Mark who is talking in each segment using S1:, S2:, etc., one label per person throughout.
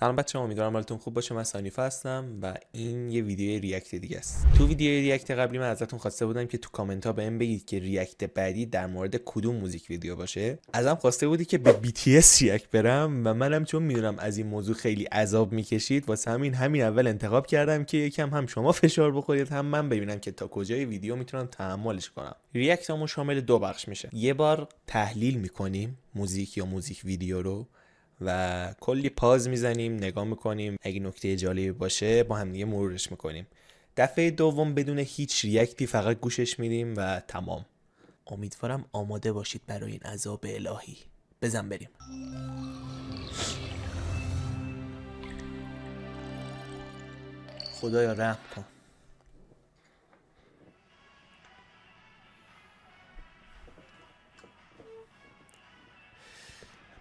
S1: سلام بچه‌ها، امیدوارم حالتون خوب باشه. من سانیفا هستم و این یه ویدیو ریاکت دیگه است. تو ویدیو ریاکت قبلی من ازتون خواسته بودم که تو کامنت ها بهم بگید که ریاکت بعدی در مورد کدوم موزیک ویدیو باشه. ازم خواسته بودی که به BTS ریاکت برم و منم چون میدونم از این موضوع خیلی عذاب میکشید واسه همین اول انتخاب کردم که یکم هم شما فشار بخورید هم من ببینم که تا کجای ویدیو میتونم تحملش کنم. ریاکتمون شامل 2 بخش میشه. یه بار تحلیل میکنیم موزیک یا موزیک ویدیو رو و کلی پاز میزنیم، نگاه میکنیم، اگه نکته جالبی باشه با هم دیگه مرورش میکنیم. دفعه دوم بدون هیچ ریاکتی فقط گوشش میدیم و تمام. امیدوارم آماده باشید برای این عذاب الهی. بزن بریم. خدایا رحم کن.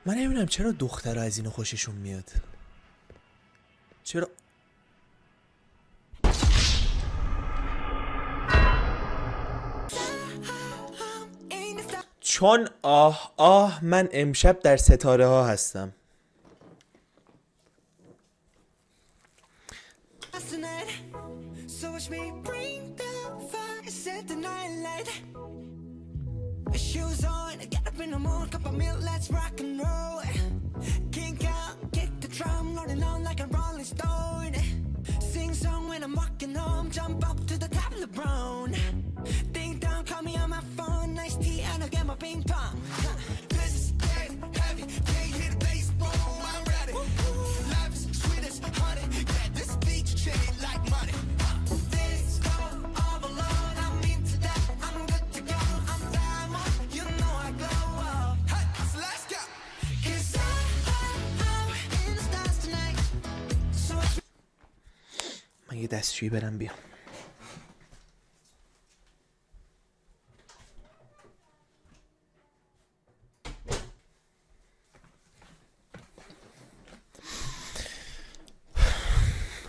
S1: من نمیدونم چرا دخترها از اینو خوششون میاد. چرا؟ چون من امشب در ستاره ها هستم.
S2: Shoes on, get up in the morning, cup of milk, let's rock and roll. Kink out, kick the drum, rolling on like a rolling stone. Sing song when I'm walking home, jump up to the top of the brown. Ding dong, call me on my phone, nice tea and I'll get my ping pong. This is dead heavy, can't hear the bass, boom, I'm ready. Life is sweet as honey, yeah, this beach chain like money.
S1: من یه دستشویی برم بیام.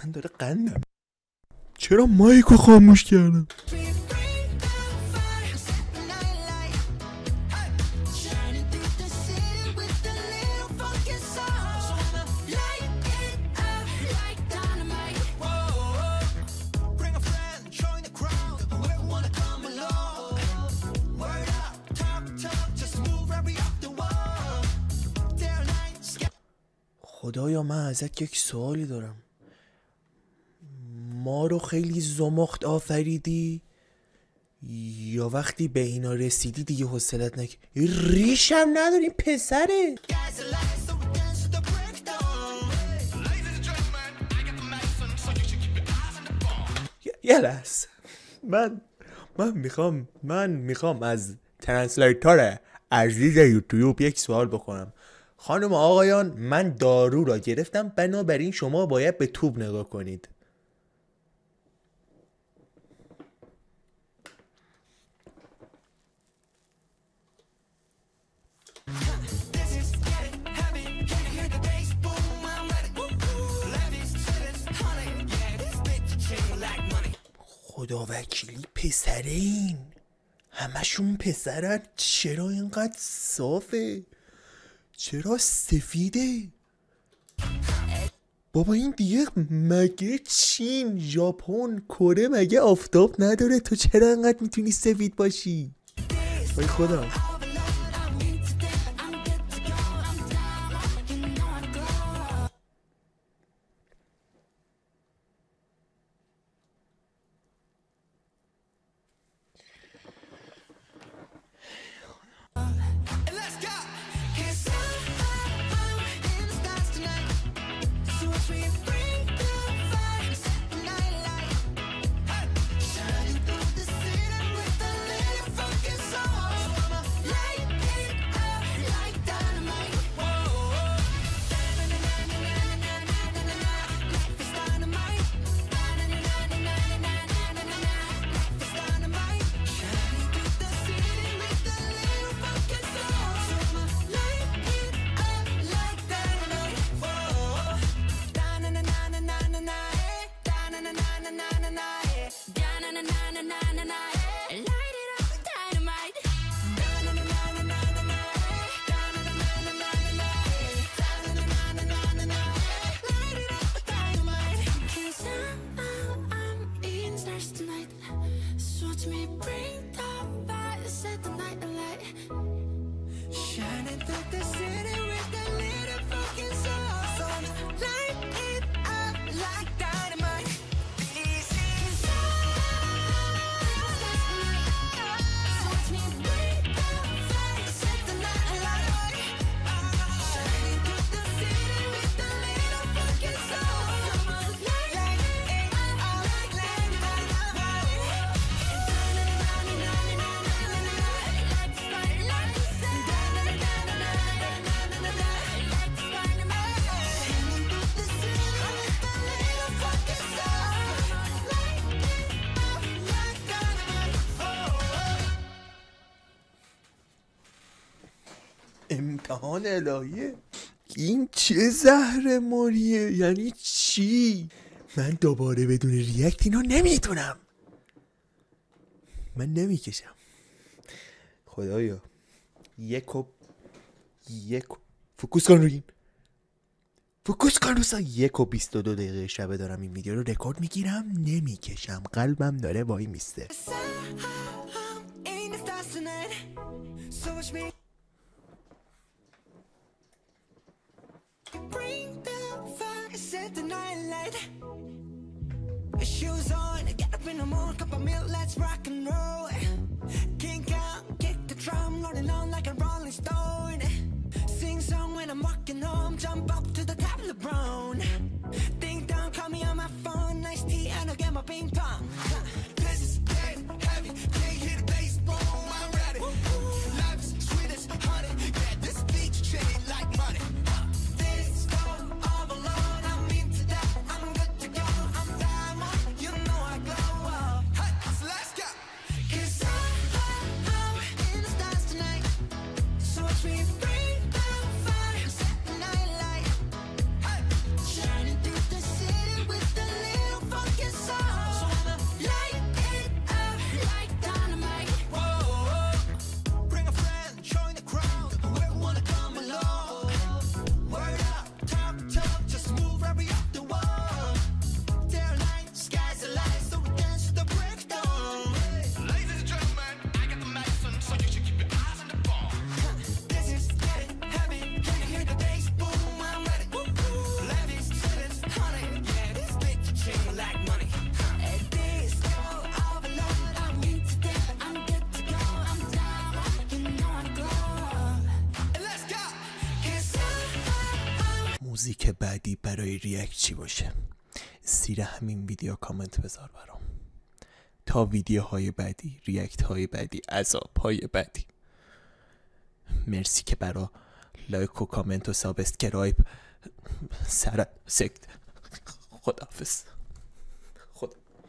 S1: من داره قندم. چرا مایکو خاموش کردم؟ خدایا من ازت یک سوالی دارم. ما رو خیلی زمخت آفریدی یا وقتی به اینا رسیدی دیگه حوصلت ریشم نداری پسره؟ یه لحظه من میخوام از ترنسلیتور عزیز یوتیوب یک سوال بکنم. خانم آقایان، من دارو را گرفتم، بنابراین شما باید به توپ نگاه کنید. خدا وکیلی پسره این همشون پسرن. چرا اینقدر صافه؟ چرا سفیده؟ بابا این دیگه مگه چین، ژاپن، کره مگه آفتاب نداره؟ تو چرا انقدر میتونی سفید باشی؟ وای خدا. امتحان الهیه. این چه زهر ماریه؟ یعنی چی؟ من دوباره بدون ریاکت اینو نمیتونم. من نمیکشم. خدایا یکو فوکوس کن روی این. فوکوس کن روسا. 1:22 دقیقه شبه دارم این ویدیو رو رکورد میگیرم. نمیکشم. قلبم داره وای میسته.
S2: Shoes on, get up in the morning, cup of milk, let's rock and roll. Kink out, kick the drum, rolling on like a rolling stone. Sing song when I'm walking home, jump up to the top of the brown. Ding dong, call me on my phone, nice tea and I'll get my ping pong. This is getting heavy, can't hear the bass, boom, I'm ready. Life is sweet as honey, yeah, this beach chain like money. This go all alone, I'm into that, I'm good to go, I'm diamond, you know I glow up. Hey, so let's go. 'Cause I'm in the stars tonight, so watch me bring down fire, set the night light. Hey, shining through the city with a little funky soul. So I'ma light it up like dynamite. Whoa, bring a friend, join the crowd, whoever wanna come along. Word up, talk, just move right up the wall. They're light, sky's the light, so we dance to the breakdown. Ladies and gentlemen, I got the medicine, so you should keep your eyes on the ball. This is getting heavy, can you hear the bass? Boom, I'm ready. Life is sweet as honey, yeah, this bitch chain like money. And this go all alone, I'm into that, I'm good to go, I'm down, you know I glow. And let's go. 'Cause I'm
S1: موزیک بعدی برای ریاکت چی باشه؟ زیر همین ویدیو کامنت بذار برام. تا ویدیوهای بعدی، ریاکت های بعدی، عذاب های بعدی. مرسی که برا لایک و کامنت و سابسکرایب سرت سکت. خداحافظ.